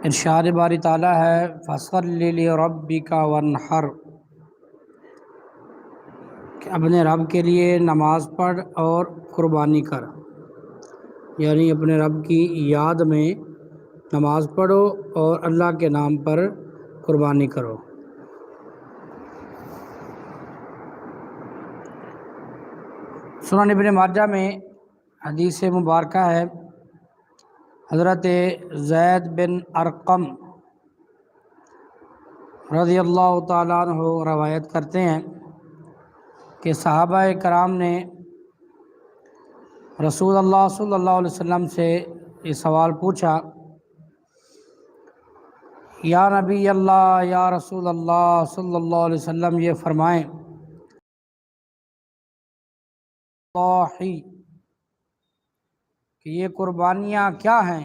ارشاد باری تعالیٰ ہے فَصَلِّ لِرَبِّكَ وَانْحَرْ، کہ اپنے رب کے لیے نماز پڑھ اور قربانی کر، یعنی اپنے رب کی یاد میں نماز پڑھو اور اللہ کے نام پر قربانی کرو۔ سنن ابن ماجہ میں حدیث مبارکہ ہے، حضرت زید بن ارقم رضی اللہ تعالیٰ عنہ روایت کرتے ہیں کہ صحابہ کرام نے رسول اللہ صلی اللہ علیہ وسلم سے یہ سوال پوچھا، یا نبی اللہ یا رسول اللہ صلی اللہ علیہ وسلم، یہ فرمائیں کہ یہ قربانیاں کیا ہیں؟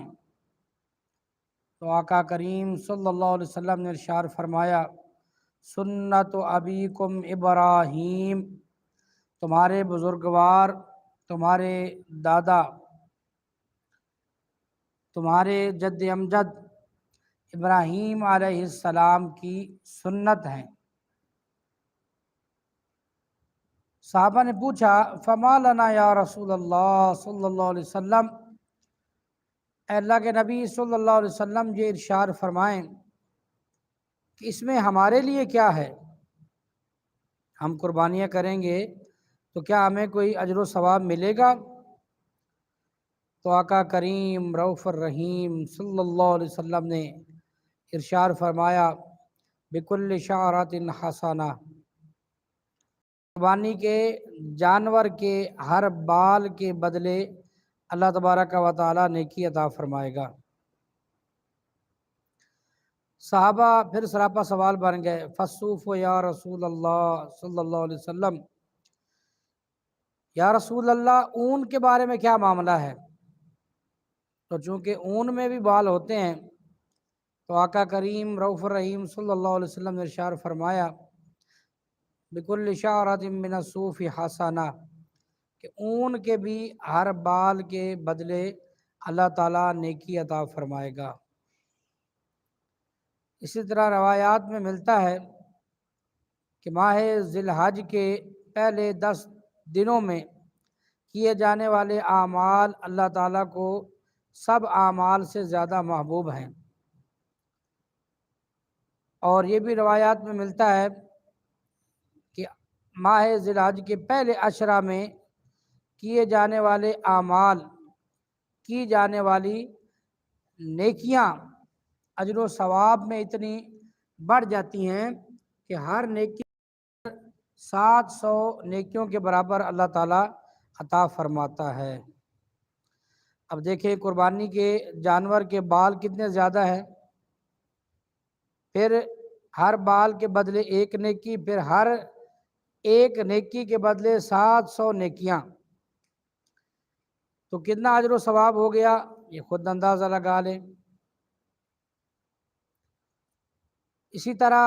تو آقا کریم صلی اللہ علیہ وسلم نے ارشاد فرمایا، سنت ابیکم ابراہیم، تمہارے بزرگوار، تمہارے دادا، تمہارے جد امجد ابراہیم علیہ السلام کی سنت ہے۔ صحابہ نے پوچھا، فما لنا یا رسول اللہ صلی اللہ علیہ وسلم، اے اللہ کے نبی صلی اللہ علیہ وسلم، یہ ارشاد فرمائیں کہ اس میں ہمارے لیے کیا ہے؟ ہم قربانیاں کریں گے تو کیا ہمیں کوئی اجر و ثواب ملے گا؟ تو آقا کریم رؤوف الرحیم صلی اللہ علیہ وسلم نے ارشاد فرمایا، بکل شعرۃ حسنہ، قربانی کے جانور کے ہر بال کے بدلے اللہ تبارک و تعالیٰ نیکی عطا فرمائے گا۔ صحابہ پھر سراپا سوال بن گئے، فصوف یا رسول اللہ صلی اللہ علیہ وسلم، یا رسول اللہ اون کے بارے میں کیا معاملہ ہے؟ تو چونکہ اون میں بھی بال ہوتے ہیں تو آقا کریم رؤوف الرحیم صلی اللہ علیہ وسلم نے ارشاد فرمایا، بکل شعرۃ من الصوف حسنہ، کہ اون کے بھی ہر بال کے بدلے اللہ تعالیٰ نیکی عطا فرمائے گا۔ اسی طرح روایات میں ملتا ہے کہ ماہ ذی الحج کے پہلے 10 دنوں میں کیے جانے والے اعمال اللہ تعالیٰ کو سب اعمال سے زیادہ محبوب ہیں، اور یہ بھی روایات میں ملتا ہے کہ ماہ ذی الحج کے پہلے عشرہ میں کیے جانے والے اعمال، کی جانے والی نیکیاں اجر و ثواب میں اتنی بڑھ جاتی ہیں کہ ہر نیکی 700 نیکیوں کے برابر اللہ تعالیٰ عطا فرماتا ہے۔ اب دیکھیں قربانی کے جانور کے بال کتنے زیادہ ہیں، پھر ہر بال کے بدلے ایک نیکی، پھر ہر ایک نیکی کے بدلے 700 نیکیاں، تو کتنا اجر و ثواب ہو گیا، یہ خود اندازہ لگا لیں۔ اسی طرح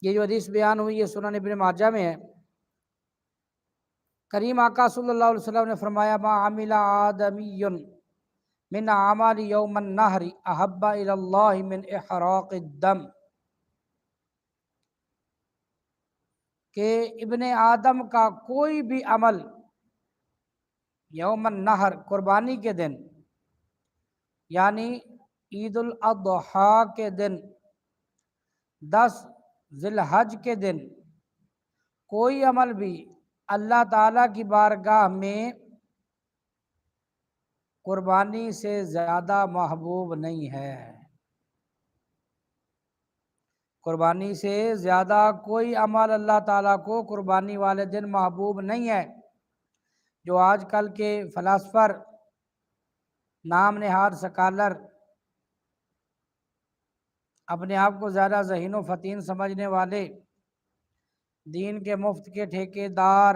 یہ جو حدیث بیان ہوئی ہے سنن ابن ماجہ میں ہے، کریم آقا صلی اللہ علیہ وسلم نے فرمایا، ما عمل آدمی من اعمال یوم النحر احب الی اللہ من احراق الدم، کہ ابن آدم کا کوئی بھی عمل یوم النحر، قربانی کے دن، یعنی عید الاضحیٰ کے دن، 10 ذی الحج کے دن، کوئی عمل بھی اللہ تعالیٰ کی بارگاہ میں قربانی سے زیادہ محبوب نہیں ہے۔ قربانی سے زیادہ کوئی عمل اللہ تعالیٰ کو قربانی والے دن محبوب نہیں ہے۔ جو آج کل کے فلاسفر، نام نہاد سکالر، اپنے آپ کو زیادہ ذہین و فطین سمجھنے والے، دین کے مفت کے ٹھیکے دار،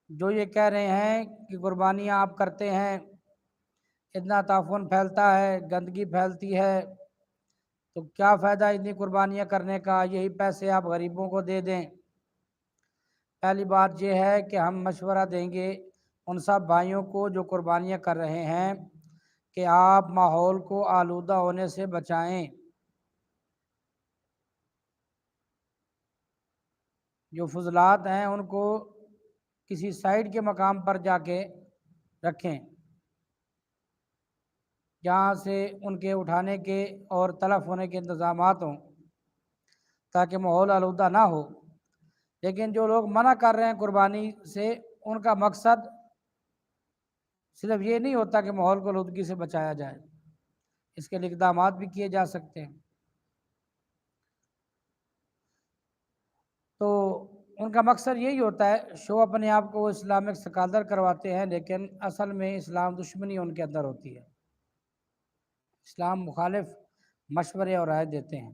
جو یہ کہہ رہے ہیں کہ قربانیاں آپ کرتے ہیں، اتنا تعفن پھیلتا ہے، گندگی پھیلتی ہے، تو کیا فائدہ اتنی قربانیاں کرنے کا، یہی پیسے آپ غریبوں کو دے دیں۔ پہلی بات یہ ہے کہ ہم مشورہ دیں گے ان سب بھائیوں کو جو قربانیاں کر رہے ہیں کہ آپ ماحول کو آلودہ ہونے سے بچائیں، جو فضلات ہیں ان کو کسی سائڈ کے مقام پر جا کے رکھیں جہاں سے ان کے اٹھانے کے اور تلف ہونے کے انتظامات ہوں تاکہ ماحول آلودہ نہ ہو۔ لیکن جو لوگ منع کر رہے ہیں قربانی سے، ان کا مقصد صرف یہ نہیں ہوتا کہ ماحول کو آلودگی سے بچایا جائے، اس کے لیے اقدامات بھی کیے جا سکتے ہیں۔ تو ان کا مقصد یہی ہوتا ہے، شو اپنے آپ کو وہ اسلامک سکالر کرواتے ہیں، لیکن اصل میں اسلام دشمنی ان کے اندر ہوتی ہے، اسلام مخالف مشورے اور رائے دیتے ہیں۔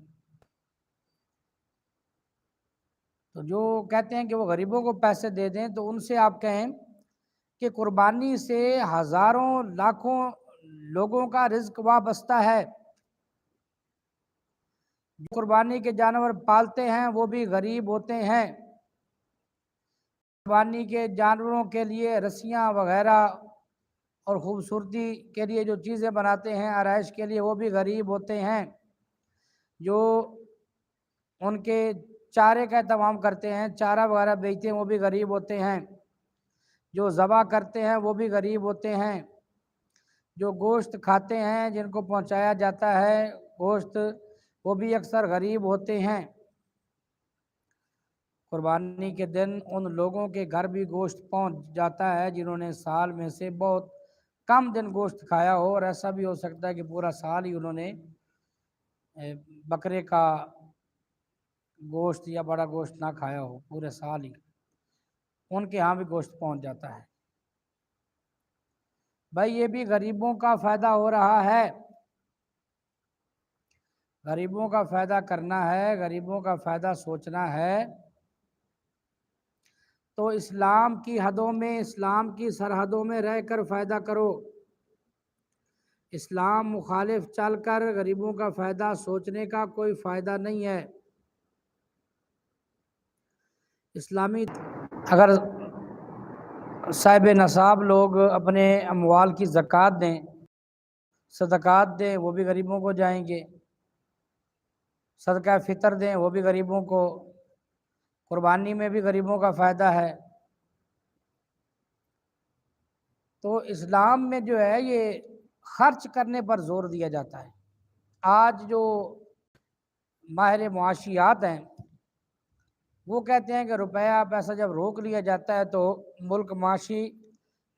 تو جو کہتے ہیں کہ وہ غریبوں کو پیسے دے دیں، تو ان سے آپ کہیں کہ قربانی سے ہزاروں لاکھوں لوگوں کا رزق وابستہ ہے۔ جو قربانی کے جانور پالتے ہیں وہ بھی غریب ہوتے ہیں، قربانی کے جانوروں کے لیے رسیاں وغیرہ اور خوبصورتی کے لیے جو چیزیں بناتے ہیں آرائش کے لیے، وہ بھی غریب ہوتے ہیں۔ جو ان کے چارے کا اہتمام کرتے ہیں، چارہ وغیرہ بیچتے ہیں، وہ بھی غریب ہوتے ہیں۔ جو ذبح کرتے ہیں وہ بھی غریب ہوتے ہیں۔ جو گوشت کھاتے ہیں، جن کو پہنچایا جاتا ہے گوشت، وہ بھی اکثر غریب ہوتے ہیں۔ قربانی کے دن ان لوگوں کے گھر بھی گوشت پہنچ جاتا ہے جنہوں نے سال میں سے بہت کم دن گوشت کھایا ہو، اور ایسا بھی ہو سکتا ہے کہ پورا سال ہی انہوں نے بکرے کا گوشت یا بڑا گوشت نہ کھایا ہو، پورے سال ہی ان کے ہاں بھی گوشت پہنچ جاتا ہے۔ بھائی یہ بھی غریبوں کا فائدہ ہو رہا ہے، غریبوں کا فائدہ کرنا ہے، غریبوں کا فائدہ سوچنا ہے، تو اسلام کی حدوں میں، اسلام کی سرحدوں میں رہ کر فائدہ کرو۔ اسلام مخالف چل کر غریبوں کا فائدہ سوچنے کا کوئی فائدہ نہیں ہے۔ اسلامی اگر صاحب نصاب لوگ اپنے اموال کی زکوٰۃ دیں، صدقات دیں، وہ بھی غریبوں کو جائیں گے، صدقہ فطر دیں، وہ بھی غریبوں کو، قربانی میں بھی غریبوں کا فائدہ ہے۔ تو اسلام میں جو ہے یہ خرچ کرنے پر زور دیا جاتا ہے۔ آج جو ماہر معاشیات ہیں وہ کہتے ہیں کہ روپیہ پیسہ جب روک لیا جاتا ہے تو ملک معاشی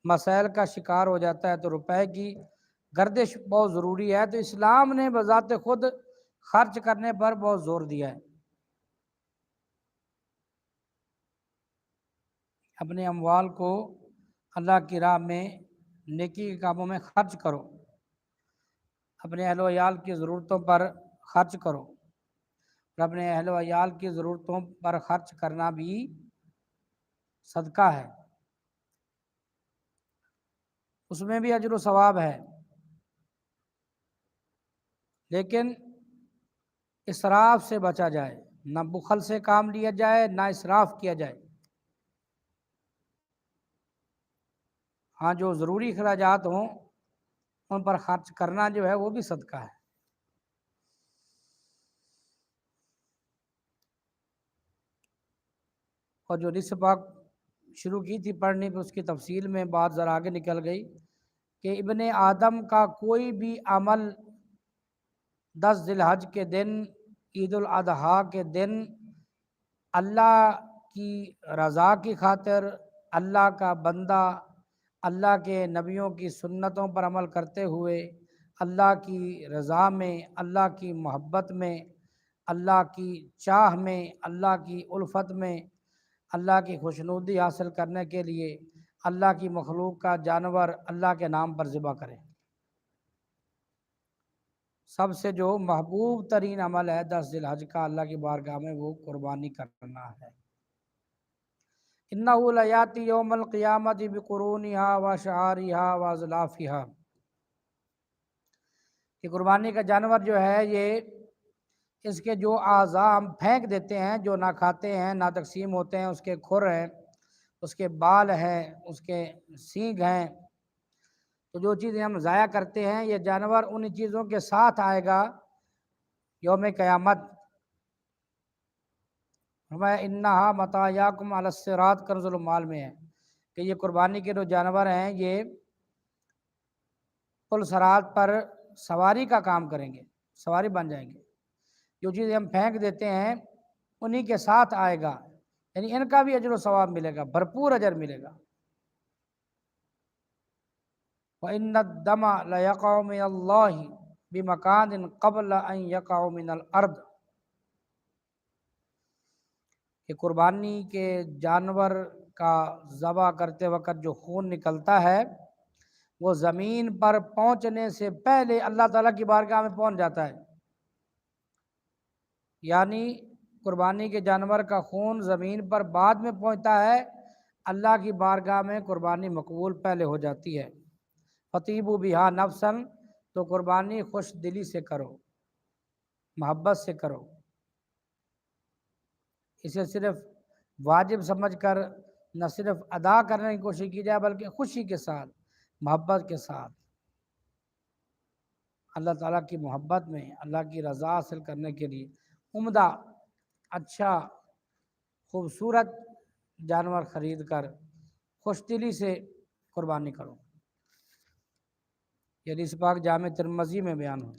مسائل کا شکار ہو جاتا ہے، تو روپے کی گردش بہت ضروری ہے۔ تو اسلام نے بذات خود خرچ کرنے پر بہت زور دیا ہے۔ اپنے اموال کو اللہ کی راہ میں نیکی کے کاموں میں خرچ کرو، اپنے اہل و عیال کی ضرورتوں پر خرچ کرو، اور اپنے اہل و عیال کی ضرورتوں پر خرچ کرنا بھی صدقہ ہے، اس میں بھی اجر و ثواب ہے، لیکن اسراف سے بچا جائے، نہ بخل سے کام لیا جائے، نہ اسراف کیا جائے۔ ہاں جو ضروری اخراجات ہوں ان پر خرچ کرنا جو ہے وہ بھی صدقہ ہے۔ اور جو نصف پاک شروع کی تھی پڑھنی، پہ اس کی تفصیل میں بات ذرا آگے نکل گئی کہ ابن آدم کا کوئی بھی عمل 10 ذی الحج کے دن، عید الاضحیٰ کے دن، اللہ کی رضا کی خاطر، اللہ کا بندہ اللہ کے نبیوں کی سنتوں پر عمل کرتے ہوئے اللہ کی رضا میں، اللہ کی محبت میں، اللہ کی چاہ میں، اللہ کی الفت میں، اللہ کی خوشنودی حاصل کرنے کے لیے اللہ کی مخلوق کا جانور اللہ کے نام پر ذبح کرے۔ سب سے جو محبوب ترین عمل ہے 10 ذی الحج کا اللہ کی بارگاہ میں، وہ قربانی کرنا ہے۔ اِنَّهُ لَيَأْتِي يَوْمَ الْقِيَامَةِ بِقُرُونِهَا وَشَعَارِهَا وَأَظْلَافِهَا، کہ قربانی کا جانور جو ہے یہ اس کے جو اعضاء ہم پھینک دیتے ہیں، جو نہ کھاتے ہیں نہ تقسیم ہوتے ہیں، اس کے کھر ہیں، اس کے بال ہیں، اس کے سینگ ہیں، تو جو چیزیں ہم ضائع کرتے ہیں یہ جانور انہی چیزوں کے ساتھ آئے گا یوم قیامت۔ فرمایا انہا متاعکم علی الصراط کنز المال میں ہے کہ یہ قربانی کے جو جانور ہیں یہ پل صراط پر سواری کا کام کریں گے، سواری بن جائیں گے۔ جو چیزیں ہم پھینک دیتے ہیں انہی کے ساتھ آئے گا، یعنی ان کا بھی اجر و ثواب ملے گا، بھرپور اجر ملے گا۔ وَإِنَّ الدَّمَ لَيَقَعُ مِنَ اللَّهِ بِمَكَانٍ قَبْلَ أَن يَقَعُ مِنَ الْأَرْضِ، کہ قربانی کے جانور کا ذبح کرتے وقت جو خون نکلتا ہے وہ زمین پر پہنچنے سے پہلے اللہ تعالیٰ کی بارگاہ میں پہنچ جاتا ہے، یعنی قربانی کے جانور کا خون زمین پر بعد میں پہنچتا ہے، اللہ کی بارگاہ میں قربانی مقبول پہلے ہو جاتی ہے۔ فطیبوا بہا نفساً، تو قربانی خوش دلی سے کرو، محبت سے کرو، اسے صرف واجب سمجھ کر نہ صرف ادا کرنے کی کوشش کی جائے بلکہ خوشی کے ساتھ، محبت کے ساتھ، اللہ تعالیٰ کی محبت میں اللہ کی رضا حاصل کرنے کے لیے عمدہ اچھا خوبصورت جانور خرید کر خوش دلی سے قربانی کرو۔ یہ حدیث پاک جامع ترمذی میں بیان ہو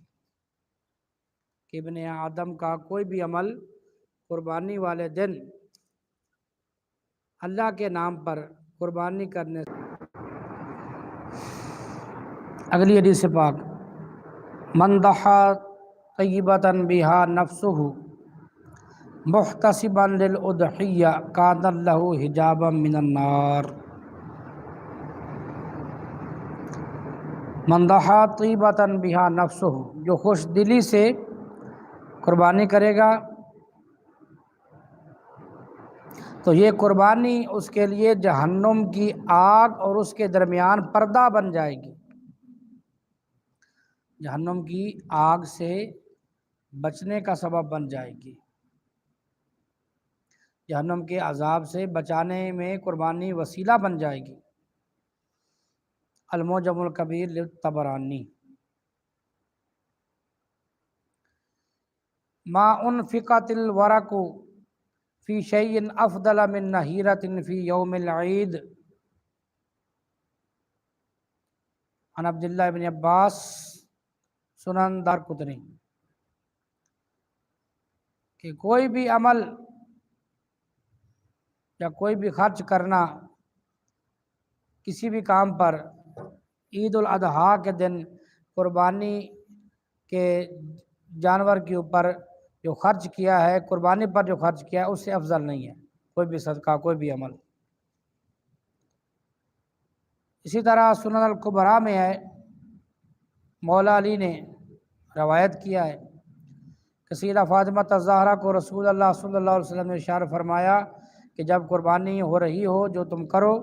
کہ ابن آدم کا کوئی بھی عمل قربانی والے دن اللہ کے نام پر قربانی کرنے سے۔ اگلی حدیث پاک من ضحی طیبۃ بہا نفسہ محتسبا للأضحیہ کان لہ حجابا من النار۔ من ضحی طیبۃ بہا نفسہ، جو خوش دلی سے قربانی کرے گا تو یہ قربانی اس کے لیے جہنم کی آگ اور اس کے درمیان پردہ بن جائے گی، جہنم کی آگ سے بچنے کا سبب بن جائے گی، جہنم کے عذاب سے بچانے میں قربانی وسیلہ بن جائے گی۔ المعجم الکبیر للطبرانی۔ ما انفقت الورق فی شیء افضل من نہیرۃ فی یوم العید۔ عن عبداللہ بن عباس، سنن دارقطنی، کہ کوئی بھی عمل یا کوئی بھی خرچ کرنا کسی بھی کام پر عید الاضحیٰ کے دن قربانی کے جانور کے اوپر جو خرچ کیا ہے، قربانی پر جو خرچ کیا ہے اس سے افضل نہیں ہے کوئی بھی صدقہ، کوئی بھی عمل۔ اسی طرح سنن الکبریٰ میں ہے، مولا علی نے روایت کیا ہے کہ سیدہ فاطمہ الزہرا کو رسول اللہ صلی اللہ علیہ وسلم نے ارشاد فرمایا کہ جب قربانی ہو رہی ہو جو تم کرو،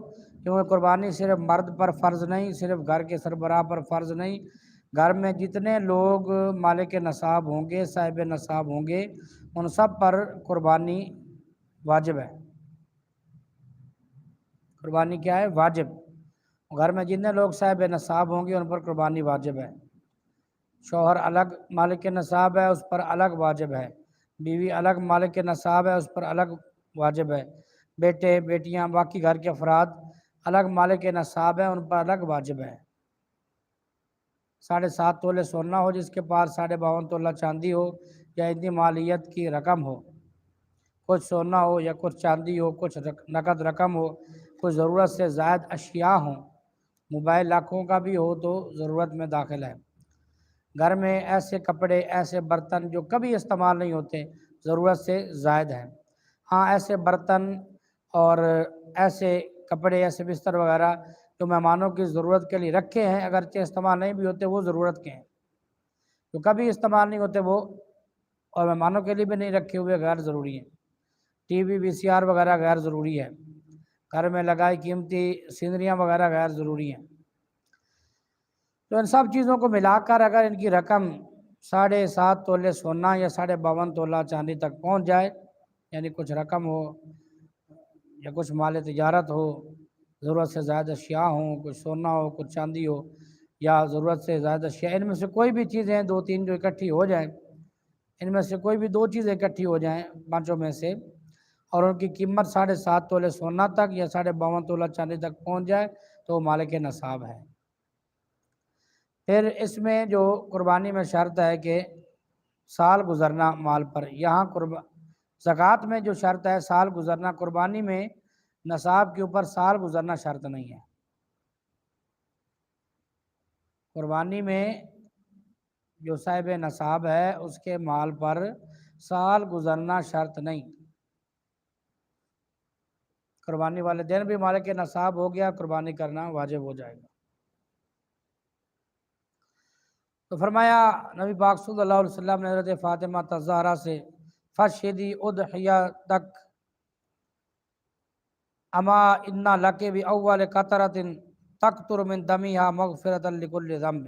کیونکہ قربانی صرف مرد پر فرض نہیں، صرف گھر کے سربراہ پر فرض نہیں، گھر میں جتنے لوگ مالک نصاب ہوں گے، صاحب نصاب ہوں گے، ان سب پر قربانی واجب ہے۔ قربانی کیا ہے؟ واجب۔ گھر میں جتنے لوگ صاحب نصاب ہوں گے ان پر قربانی واجب ہے۔ شوہر الگ مالک نصاب ہے اس پر الگ واجب ہے، بیوی الگ مالک نصاب ہے اس پر الگ واجب ہے، بیٹے بیٹیاں باقی گھر کے افراد الگ مالک نصاب ہے ان پر الگ واجب ہے۔ 7.5 تولے سونا ہو جس کے پاس 52.5 تولہ چاندی ہو یا اتنی مالیت کی رقم ہو، کچھ سونا ہو یا کچھ چاندی ہو، کچھ نقد رقم ہو، کچھ ضرورت سے زائد اشیاء ہوں، موبائل لاکھوں کا بھی ہو تو ضرورت میں داخل ہے۔ گھر میں ایسے کپڑے، ایسے برتن جو کبھی استعمال نہیں ہوتے، ضرورت سے زائد ہیں۔ ہاں ایسے برتن اور ایسے کپڑے، ایسے بستر وغیرہ جو مہمانوں کی ضرورت کے لیے رکھے ہیں، اگرچہ استعمال نہیں بھی ہوتے وہ ضرورت کے ہیں، جو کبھی استعمال نہیں ہوتے وہ اور مہمانوں کے لیے بھی نہیں رکھے ہوئے غیر ضروری ہیں۔ ٹی وی، وی سی آر وغیرہ غیر ضروری ہے، گھر میں لگائی قیمتی سینریاں وغیرہ غیر ضروری ہیں۔ تو ان سب چیزوں کو ملا کر اگر ان کی رقم 7.5 تولے سونا یا 52.5 تولہ چاندی تک پہنچ جائے، یعنی کچھ رقم ہو یا کچھ مال تجارت ہو، ضرورت سے زائد اشیاء ہوں، کچھ سونا ہو، کچھ چاندی ہو، یا ضرورت سے زیادہ اشیاء، ان میں سے کوئی بھی چیزیں دو تین جو اکٹھی ہو جائیں، ان میں سے کوئی بھی دو چیزیں اکٹھی ہو جائیں پانچوں میں سے، اور ان کی قیمت 7.5 تولے سونا تک یا 52.5 تولہ چاندی تک پہنچ جائے تو وہ مالک نصاب ہے۔ پھر اس میں جو قربانی میں شرط ہے کہ سال گزرنا مال پر، یہاں زکوٰۃ میں جو شرط ہے سال گزرنا، قربانی میں نصاب کے اوپر سال گزرنا شرط نہیں ہے۔ قربانی میں جو صاحب نصاب ہے اس کے مال پر سال گزرنا شرط نہیں۔ قربانی والے دن بھی مالک نصاب ہو گیا، قربانی کرنا واجب ہو جائے گا۔ تو فرمایا نبی پاک صلی اللہ علیہ وسلم نے حضرت فاطمہ الزہرا سے، فشہدی اضحیتک اما ان لک باول قطرۃ تقطر من دمها مغفرۃ لکل ذنب۔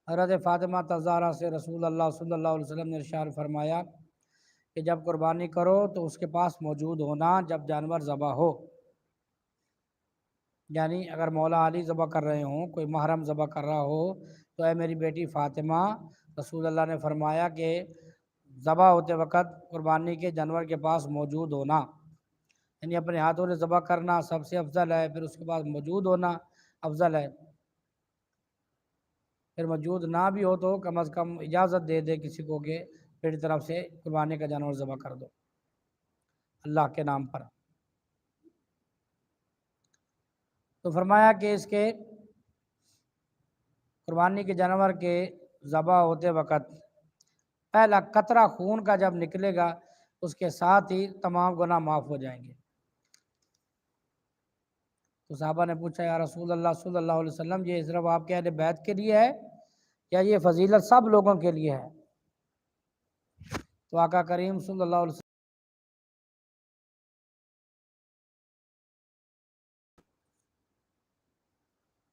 حضرت فاطمہ الزہرا سے رسول اللہ صلی اللہ علیہ وسلم نے ارشاد فرمایا کہ جب قربانی کرو تو اس کے پاس موجود ہونا جب جانور ذبح ہو، یعنی اگر مولا علی ذبح کر رہے ہوں، کوئی محرم ذبح کر رہا ہو، تو اے میری بیٹی فاطمہ، رسول اللہ نے فرمایا کہ ذبح ہوتے وقت قربانی کے جانور کے پاس موجود ہونا، یعنی اپنے ہاتھوں سے ذبح کرنا سب سے افضل ہے، پھر اس کے پاس موجود ہونا افضل ہے۔ پھر موجود نہ بھی ہو تو کم از کم اجازت دے دے کسی کو کہ میری طرف سے قربانی کا جانور ذبح کر دو اللہ کے نام پر۔ تو فرمایا کہ اس کے قربانی کے جانور کے ذبح ہوتے وقت پہلا قطرہ خون کا جب نکلے گا اس کے ساتھ ہی تمام گناہ معاف ہو جائیں گے۔ تو صحابہ نے پوچھا یا رسول اللہ صلی اللہ علیہ وسلم، یہ صرف آپ کے اہل بیت کے لیے ہے یا یہ فضیلت سب لوگوں کے لیے ہے؟ تو آقا کریم صلی اللہ علیہ وسلم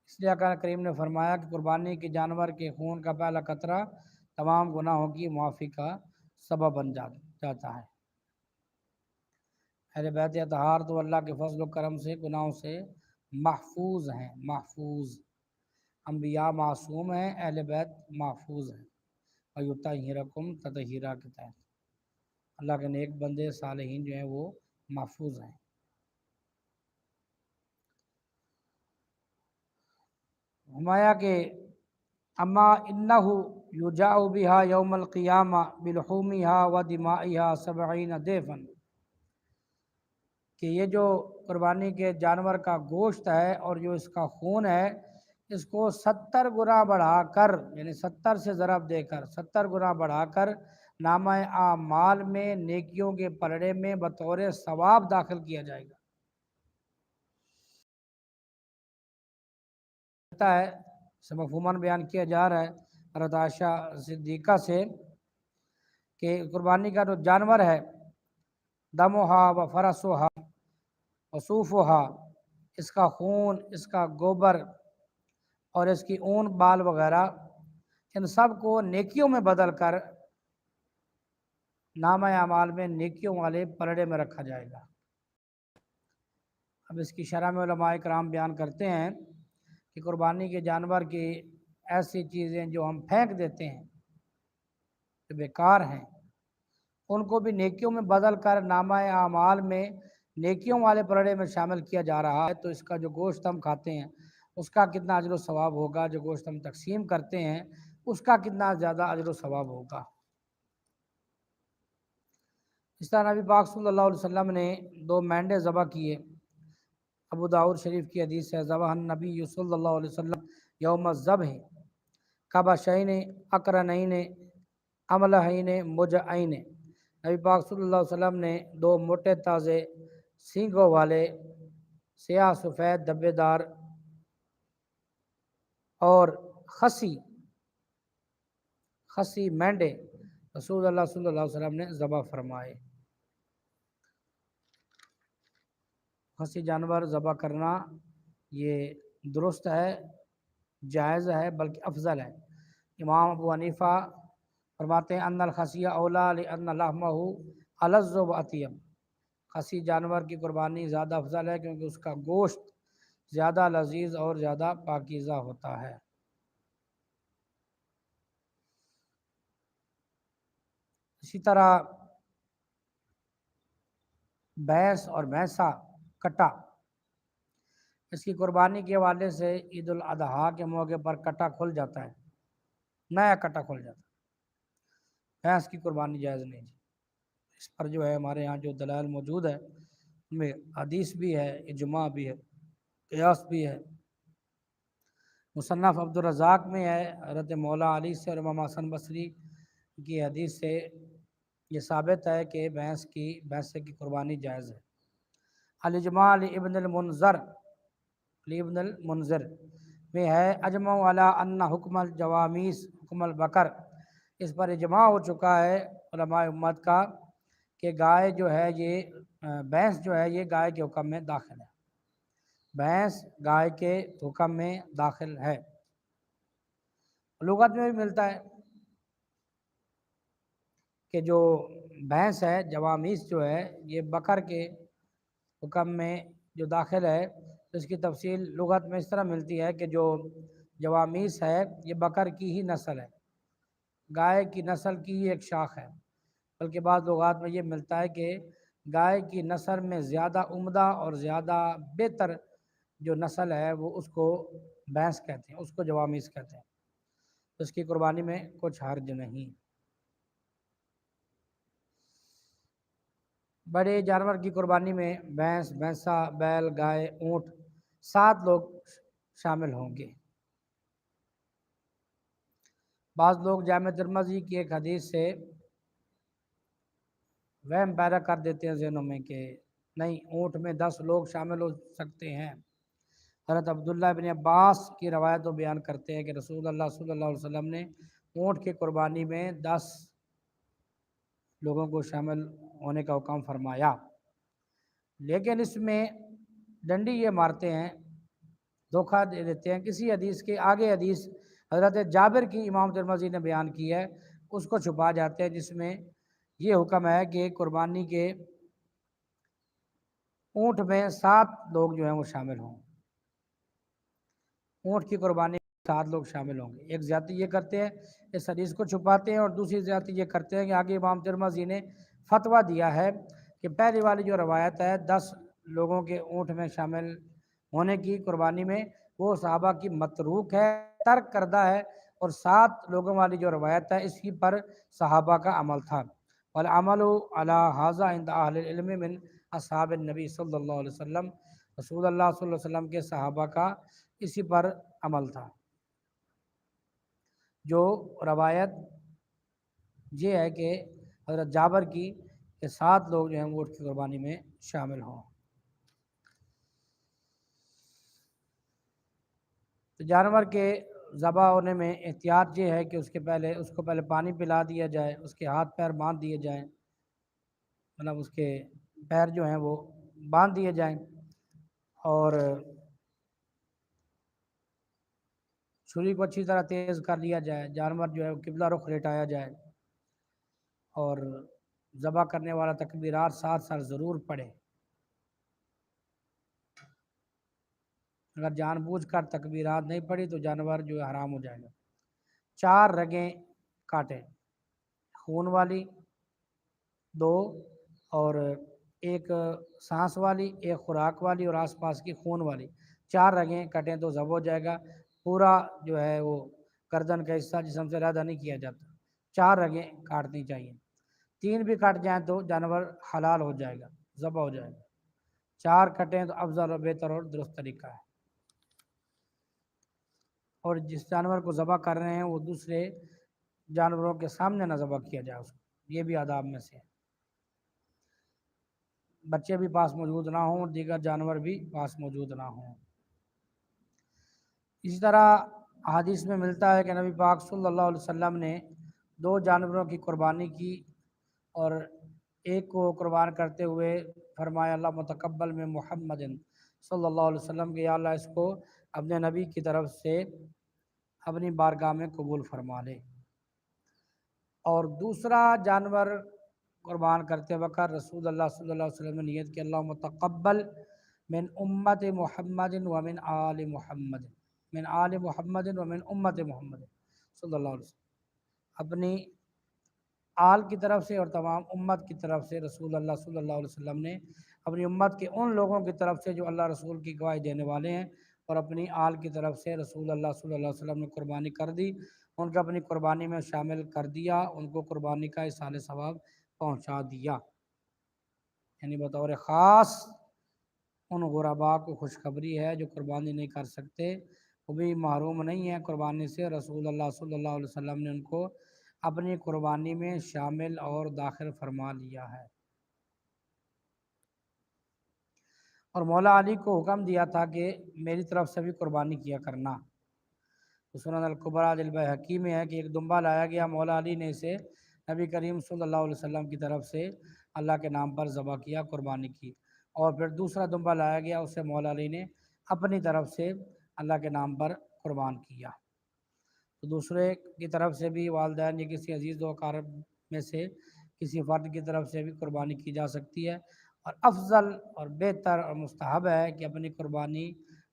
اس لیے آقا کریم نے فرمایا کہ قربانی کے جانور کے خون کا پہلا قطرہ تمام گناہوں کی معافی کا سبب بن جاتا ہے۔ اہل بیت اطہار تو اللہ کے فضل و کرم سے گناہوں سے محفوظ ہیں، محفوظ۔ انبیاء معصوم ہیں، اہل بیت محفوظ ہیں۔ وَيُطَهِّرَكُمْ تَطْهِيرًا کے تحت اللہ کے نیک بندے صالحین جو ہیں وہ محفوظ ہیں۔ فرمایا کہ اما انہ یجاء بہا یوم القیامہ بلحومہا ودمائہا 70 ضعفا، کہ یہ جو قربانی کے جانور کا گوشت ہے اور جو اس کا خون ہے، اس کو 70 گنا بڑھا کر، یعنی 70 سے ضرب دے کر 70 گنا بڑھا کر نامہ اعمال میں نیکیوں کے پلڑے میں بطور ثواب داخل کیا جائے گا۔ ہے اسے مفہوماً بیان کیا جا رہا ہے حضرت عائشہ صدیقہ سے کہ قربانی کا جو جانور ہے، دمہا و فرسہا و صوفہا، اس کا خون، اس کا گوبر اور اس کی اون بال وغیرہ، ان سب کو نیکیوں میں بدل کر نامہ اعمال میں نیکیوں والے پلڑے میں رکھا جائے گا۔ اب اس کی شرح میں علماء کرام بیان کرتے ہیں کہ قربانی کے جانور کی ایسی چیزیں جو ہم پھینک دیتے ہیں جو بیکار ہیں، ان کو بھی نیکیوں میں بدل کر نامہ اعمال میں نیکیوں والے پلڑے میں شامل کیا جا رہا ہے۔ تو اس کا جو گوشت ہم کھاتے ہیں اس کا کتنا اجر و ثواب ہوگا، جو گوشت ہم تقسیم کرتے ہیں اس کا کتنا زیادہ اجر و ثواب ہوگا۔ اس طرح نبی پاک صلی اللہ علیہ وسلم نے 2 مینڈے ذبح کیے۔ ابو داؤد شریف کی حدیث ہے، ذبح النبی صلی اللہ علیہ وسلم یوم الذبح کبشین اقرنین املحین مجعین۔ نبی پاک صلی اللہ علیہ وسلم نے 2 موٹے تازے سینگوں والے سیاہ سفید دبے دار اور خسی مینڈے رسول اللہ صلی اللہ علیہ وسلم نے ذبح فرمائے۔ خسی جانور ذبح کرنا یہ درست ہے، جائز ہے، بلکہ افضل ہے۔ امام ابو حنیفہ فرماتے ہیں ان الخسی اولا لان لحمہ الذ و اطیب، خسی جانور کی قربانی زیادہ افضل ہے کیونکہ اس کا گوشت زیادہ لذیذ اور زیادہ پاکیزہ ہوتا ہے۔ اسی طرح بھینس اور بھینسا کٹا، اس کی قربانی کے حوالے سے عید الاضحیٰ کے موقع پر کٹا کھل جاتا ہے، نیا کٹا کھل جاتا ہے، بھینس کی قربانی جائز نہیں جی۔ اس پر جو ہے ہمارے یہاں جو دلائل موجود ہے ان میں حدیث بھی ہے، اجماع بھی ہے، قیاس بھی ہے۔ مصنف عبدالرزاق میں ہے حضرت مولا علی سے اور امام حسن بصری کی حدیث سے یہ ثابت ہے کہ بھینسے کی قربانی جائز ہے۔ الاجماع علی ابن المنذر میں ہے اجمع علی ان حکم الجوامیس حکم البقر، اس پر اجماع ہو چکا ہے علماء امت کا کہ گائے جو ہے یہ بھینس جو ہے یہ گائے کے حکم میں داخل ہے، بھینس گائے کے حکم میں داخل ہے۔ لغت میں بھی ملتا ہے کہ جو بھینس ہے جوامیس جو ہے یہ بکر کے حکم میں جو داخل ہے، تو اس کی تفصیل لغت میں اس طرح ملتی ہے کہ جو جوامیس ہے یہ بکر کی ہی نسل ہے، گائے کی نسل کی ہی ایک شاخ ہے، بلکہ بعض لغات میں یہ ملتا ہے کہ گائے کی نسل میں زیادہ عمدہ اور زیادہ بہتر جو نسل ہے وہ اس کو بھینس کہتے ہیں، اس کو جوامیس کہتے ہیں، اس کی قربانی میں کچھ حرج نہیں۔ بڑے جانور کی قربانی میں بھینس، بھینسا، بیل، گائے، اونٹ 7 لوگ شامل ہوں گے۔ بعض لوگ جامع ترمذی کی ایک حدیث سے وہم پیدا کر دیتے ہیں ذہنوں میں کہ نہیں، اونٹ میں 10 لوگ شامل ہو سکتے ہیں۔ حضرت عبداللہ بن عباس کی روایت و بیان کرتے ہیں کہ رسول اللہ صلی اللہ علیہ وسلم نے اونٹ کی قربانی میں 10 لوگوں کو شامل ہونے کا حکم فرمایا، لیکن اس میں ڈنڈی یہ مارتے ہیں، دھوکہ دے دیتے ہیں، کسی حدیث کے آگے حدیث حضرت جابر کی امام ترمذی نے بیان کی ہے اس کو چھپا جاتے ہیں، جس میں یہ حکم ہے کہ قربانی کے اونٹ میں 7 لوگ جو ہیں وہ شامل ہوں، اونٹ کی قربانی میں 7 لوگ شامل ہوں گے۔ ایک زیادتی یہ کرتے ہیں، اس حدیث کو چھپاتے ہیں، اور دوسری زیادتی یہ کرتے ہیں کہ آگے امام ترمذی نے فتویٰ دیا ہے کہ پہلی والی جو روایت ہے 10 لوگوں کے اونٹ میں شامل ہونے کی قربانی میں، وہ صحابہ کی متروک ہے، ترک کردہ ہے، اور 7 لوگوں والی جو روایت ہے اس کی پر صحابہ کا عمل تھا۔ والعمل علی ھذا عند اہل العلم من اصحاب النبی صلی اللہ علیہ وسلم، رسول اللہ صلی اللہ علیہ وسلم کے صحابہ کا اسی پر عمل تھا۔ جو روایت یہ ہے کہ حضرت جابر کی کہ 7 لوگ جو ہیں اونٹ کی قربانی میں شامل ہوں۔ تو جانور کے ذبح ہونے میں احتیاط یہ ہے کہ اس کو پہلے پانی پلا دیا جائے، اس کے ہاتھ پیر باندھ دیے جائیں، مطلب اس کے پیر جو ہیں وہ باندھ دیے جائیں، اور چھری کو اچھی طرح تیز کر لیا جائے، جانور جو ہے قبلہ رخ لیٹایا جائے، اور ذبح کرنے والا تکبیرات ساتھ ساتھ ضرور پڑھے۔ اگر جان بوجھ کر تکبیرات نہیں پڑھی تو جانور جو ہے حرام ہو جائے گا۔ 4 رگیں کاٹے، خون والی 2، اور ایک سانس والی، ایک خوراک والی، اور آس پاس کی خون والی، 4 رگیں کٹیں تو ذبح ہو جائے گا۔ پورا جو ہے وہ گردن کا حصہ جسم سے علیحدہ نہیں کیا جاتا، 4 رگیں کاٹنی چاہیے۔ 3 بھی کٹ جائیں تو جانور حلال ہو جائے گا، ذبح ہو جائے گا۔ 4 کٹیں تو افضل اور بہتر اور درست طریقہ ہے۔ اور جس جانور کو ذبح کر رہے ہیں وہ دوسرے جانوروں کے سامنے نہ ذبح کیا جائے اس کو، یہ بھی آداب میں سے ہے۔ بچے بھی پاس موجود نہ ہوں اور دیگر جانور بھی پاس موجود نہ ہوں۔ اسی طرح حدیث میں ملتا ہے کہ نبی پاک صلی اللہ علیہ وسلم نے 2 جانوروں کی قربانی کی، اور ایک کو قربان کرتے ہوئے فرمایا اللہ متقبل میں محمد صلی اللہ علیہ وسلم کہ یا اللہ اس کو اپنے نبی کی طرف سے اپنی بارگاہ میں قبول فرما لے۔ اور دوسرا جانور قربان کرتے وقت رسول اللہ صلی اللہ علیہ وسلم نے نیت کہ اللہ متقبل من امت محمد ومن آل محمد، من آل محمد ومن امت محمد صلی اللہ علیہ وسلم، اپنی آل کی طرف سے اور تمام امت کی طرف سے رسول اللہ صلی اللہ علیہ وسلم نے اپنی امت کے ان لوگوں کی طرف سے جو اللہ رسول کی گواہی دینے والے ہیں، اور اپنی آل کی طرف سے رسول اللہ صلی اللہ علیہ وسلم نے قربانی کر دی، ان کو اپنی قربانی میں شامل کر دیا، ان کو قربانی کا ایصال ثواب پہنچا دیا، یعنی بطور خاص ان غرباء کو خوشخبری ہے جو قربانی نہیں کر سکتے، وہ بھی محروم نہیں ہیں قربانی سے، رسول اللہ صلی اللہ علیہ وسلم نے ان کو اپنی قربانی میں شامل اور داخل فرما لیا ہے۔ اور مولا علی کو حکم دیا تھا کہ میری طرف سے بھی قربانی کیا کرنا۔ تو سنن الکبریٰ البیہقی میں ہے کہ ایک دمبا لایا گیا، مولا علی نے اسے نبی کریم صلی اللہ علیہ وسلم کی طرف سے اللہ کے نام پر ذبح کیا، قربانی کی، اور پھر دوسرا دمبا لایا گیا، اسے مولا علی نے اپنی طرف سے اللہ کے نام پر قربان کیا۔ تو دوسرے کی طرف سے بھی والدین یا کسی عزیز و اقارب میں سے کسی فرد کی طرف سے بھی قربانی کی جا سکتی ہے، اور افضل اور بہتر اور مستحب ہے کہ اپنی قربانی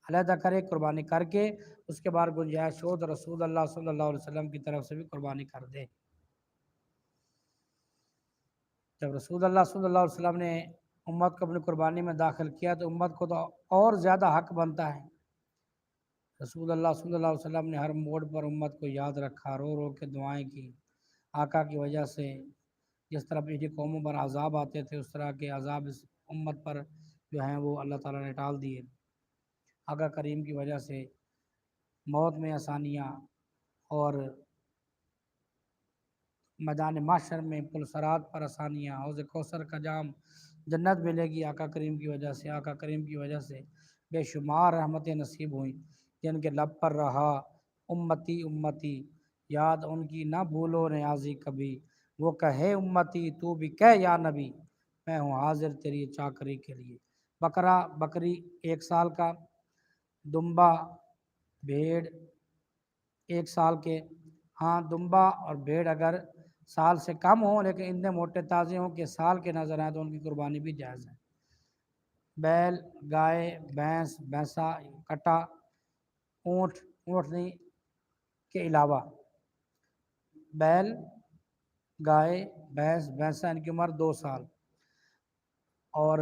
علیحدہ کرے، قربانی کر کے اس کے بعد گنجائش ہو تو رسول اللہ صلی اللہ علیہ وسلم کی طرف سے بھی قربانی کر دے۔ جب رسول اللہ صلی اللہ علیہ وسلم نے امت کو اپنی قربانی میں داخل کیا تو امت کو تو اور زیادہ حق بنتا ہے۔ رسول اللہ صلی اللہ علیہ وسلم نے ہر موڑ پر امت کو یاد رکھا، رو رو کے دعائیں کی، آقا کی وجہ سے جس طرح پچھلی قوموں پر عذاب آتے تھے اس طرح کے عذاب اس امت پر جو ہیں وہ اللہ تعالیٰ نے ٹال دیے، آقا کریم کی وجہ سے موت میں آسانیاں، اور میدان محشر میں پلسرات پر آسانیاں، حوض کوثر کا جام جنت ملے گی آقا کریم کی وجہ سے، آقا کریم کی وجہ سے بے شمار رحمتیں نصیب ہوئیں، جن کے لب پر رہا امتی امتی، یاد ان کی نہ بھولو نیازی کبھی، وہ کہے امتی تو بھی کہہ یا نبی، میں ہوں حاضر تیری چاکری کے لیے۔ بکرا بکری 1 سال کا، دمبا بھیڑ 1 سال کے، ہاں دمبا اور بھیڑ اگر سال سے کم ہوں لیکن اتنے موٹے تازے ہوں کہ سال کے نظر آئیں تو ان کی قربانی بھی جائز ہے۔ بیل، گائے، بھینس، بھینسا، کٹا، اونٹ، اونٹنی کے علاوہ بیل، گائے، بھینس، بھینسا ان کی عمر 2 سال، اور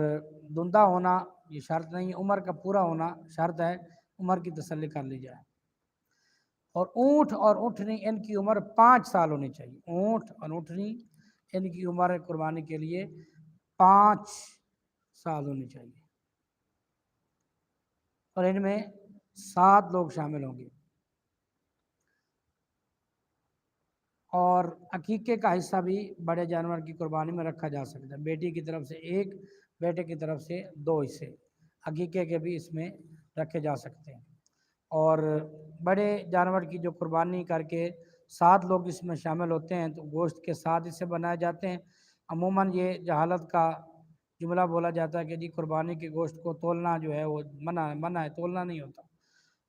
دندہ ہونا یہ شرط نہیں ہے، عمر کا پورا ہونا شرط ہے، عمر کی تسلی کر لی جائے۔ اور اونٹ اور اونٹنی ان کی عمر 5 سال ہونی چاہیے، اونٹ اور اونٹنی ان کی عمر قربانی کے لیے 5 سال ہونی چاہیے، اور ان میں 7 لوگ شامل ہوں گے۔ اور عقیقے کا حصہ بھی بڑے جانور کی قربانی میں رکھا جا سکتا ہے، بیٹی کی طرف سے 1، بیٹے کی طرف سے 2 حصے عقیقے کے بھی اس میں رکھے جا سکتے ہیں۔ اور بڑے جانور کی جو قربانی کر کے 7 لوگ اس میں شامل ہوتے ہیں تو گوشت کے 7 حصے بنائے جاتے ہیں۔ عموماً یہ جہالت کا جملہ بولا جاتا ہے کہ جی قربانی کے گوشت کو تولنا جو ہے وہ منع ہے، تولنا نہیں ہوتا،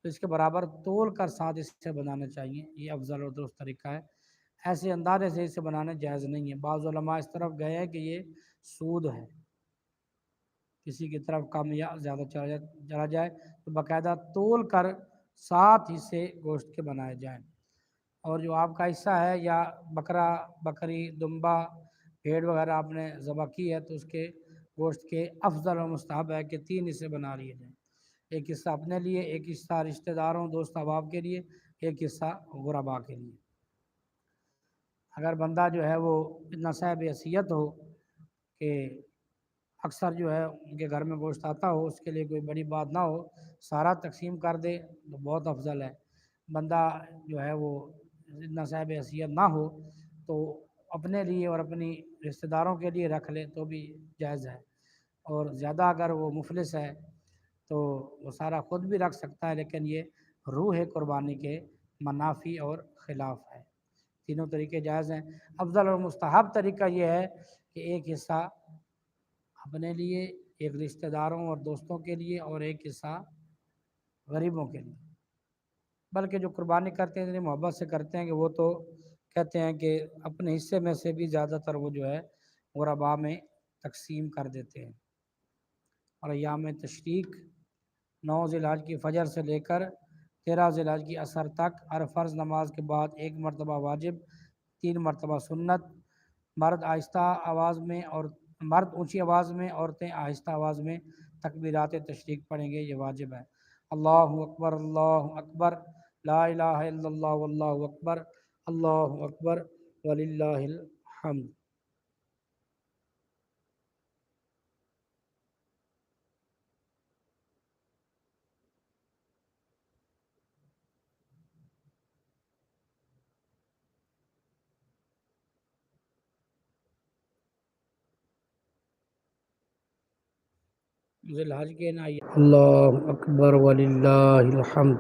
تو اس کے برابر تول کر 7 حصے بنانا چاہیے، یہ افضل اور درست طریقہ ہے۔ ایسے اندازے سے اسے بنانا جائز نہیں ہے، بعض علماء اس طرف گئے ہیں کہ یہ سود ہے، کسی کی طرف کم یا زیادہ چلا جائے تو باقاعدہ تول کر 7 حصے گوشت کے بنائے جائیں۔ اور جو آپ کا حصہ ہے یا بکرا بکری دمبا بھیڑ وغیرہ آپ نے ذبح کی ہے تو اس کے گوشت کے افضل و مستحب ہے کہ 3 حصے بنا لیے جائیں، ایک حصہ اپنے لیے، ایک حصہ رشتہ داروں دوست احباب کے لیے، ایک حصہ غرباء کے لیے۔ اگر بندہ جو ہے وہ اتنا صاحب حیثیت ہو کہ اکثر جو ہے ان کے گھر میں گوشت آتا ہو، اس کے لیے کوئی بڑی بات نہ ہو، سارا تقسیم کر دے تو بہت افضل ہے۔ بندہ جو ہے وہ اتنا صاحب حیثیت نہ ہو تو اپنے لیے اور اپنی رشتہ داروں کے لیے رکھ لے تو بھی جائز ہے، اور زیادہ اگر وہ مفلس ہے تو وہ سارا خود بھی رکھ سکتا ہے، لیکن یہ روح قربانی کے منافی اور خلاف ہے۔ تینوں طریقے جائز ہیں۔ افضل اور مستحب طریقہ یہ ہے کہ ایک حصہ اپنے لیے، ایک رشتہ داروں اور دوستوں کے لیے، اور ایک حصہ غریبوں کے لیے۔ بلکہ جو قربانی کرتے ہیں اتنی محبت سے کرتے ہیں کہ وہ تو کہتے ہیں کہ اپنے حصے میں سے بھی زیادہ تر وہ جو ہے غرباء میں تقسیم کر دیتے ہیں۔ اور ایام تشریق 9 ذی الحج کی فجر سے لے کر 13 ذی الحج کی عصر تک، ہر فرض نماز کے بعد 1 مرتبہ واجب، 3 مرتبہ سنت، مرد آہستہ آواز میں اور مرد اونچی آواز میں، عورتیں آہستہ آواز میں تکبیرات تشریق پڑھیں گے، یہ واجب ہے۔ اللہ اکبر، اللہ اکبر، لا الہ الا اللہ واللہ اکبر، اللہ اکبر وللہ الحمد۔ ذی الحج کے نا اللہ اکبر وللہ الحمد۔